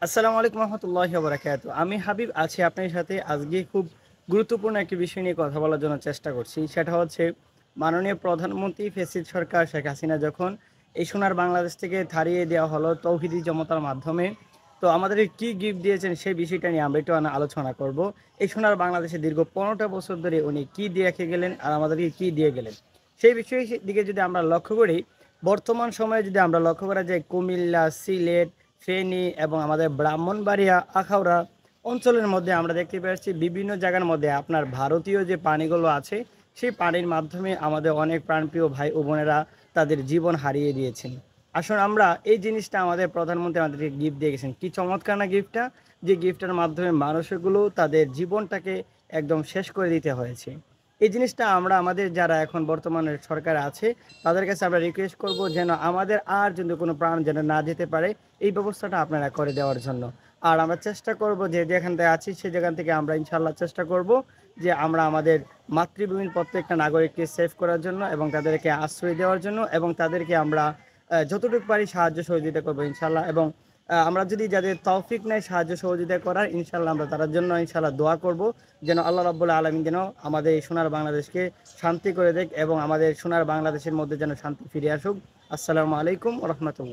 আসসালামু আলাইকুম রহমতুল্লাহি ওয়া বারাকাতুহু। আমি হাবিব আছি আপনার সাথে। আজকে খুব গুরুত্বপূর্ণ একটি বিষয় নিয়ে কথা বলার জন্য চেষ্টা করছি। সেটা হচ্ছে মাননীয় প্রধানমন্ত্রী ফ্যাসিস্ট সরকার শেখ হাসিনা যখন এই সোনার বাংলাদেশ থেকে তাড়িয়ে দেওয়া হলো তৌহিদি জনতার মাধ্যমে। তো আমাদেরকে কি গিফট দিয়েছেন সেই বিষয়টা নিয়ে আমরা একটু আলোচনা করব। এই সোনার বাংলাদেশে দীর্ঘ ১৫টা বছর ধরে উনি কি দিয়ে রেখে গেলেন আর আমাদেরকে কি দিয়ে গেলেন। সেই বিষয়ের দিকে যদি আমরা লক্ষ্য করি, বর্তমান সময়ে যদি আমরা লক্ষ্য করা যায় কুমিল্লা, সিলেট, ফেনী এবং আমাদের ব্রাহ্মণবাড়িয়া, আখাউড়া অঞ্চলের মধ্যে আমরা দেখতে পাচ্ছি বিভিন্ন জায়গার মধ্যে আপনার ভারতীয় যে পানিগুলো আছে, সেই পানির মাধ্যমে আমাদের অনেক প্রাণপ্রিয় ভাই ও বোনেরা তাদের জীবন হারিয়ে দিয়েছেন। আসুন আমরা এই জিনিসটা আমাদের প্রধানমন্ত্রী আমাদেরকে গিফট দিয়ে গেছেন। কি চমৎকার না গিফটটা! যে গিফটের মাধ্যমে মানুষগুলো তাদের জীবনটাকে একদম শেষ করে দিতে হয়েছে। এই জিনিসটা আমরা আমাদের যারা এখন বর্তমানে সরকার আছে তাদের কাছে আমরা রিকোয়েস্ট করব যেন আমাদের আর যেন কোনো প্রাণ যেন না যেতে পারে এই ব্যবস্থাটা আপনারা করে দেওয়ার জন্য। আর আমরা চেষ্টা করব যে যেখান থেকে আছি সে যেখান থেকে আমরা ইনশাআল্লাহ চেষ্টা করব যে আমরা আমাদের মাতৃভূমির প্রত্যেকটা নাগরিককে সেভ করার জন্য এবং তাদেরকে আশ্রয় দেওয়ার জন্য এবং তাদেরকে আমরা যতটুকু পারি সাহায্য সহযোগিতা করব ইনশাআল্লাহ। এবং আমরা যদি যাদের তৌফিক নাই সাহায্য সহযোগিতা করার, ইনশাআল্লাহ আমরা তাদের জন্য ইনশাআল্লাহ দোয়া করব যেন আল্লাহ রাব্বুল আলামিন যেন আমাদের এই সোনার বাংলাদেশকে শান্তি করে দেখ এবং আমাদের সোনার বাংলাদেশের মধ্যে যেন শান্তি ফিরে আসুক। আসসালামু আলাইকুম ওয়া রাহমাতুল্লাহ।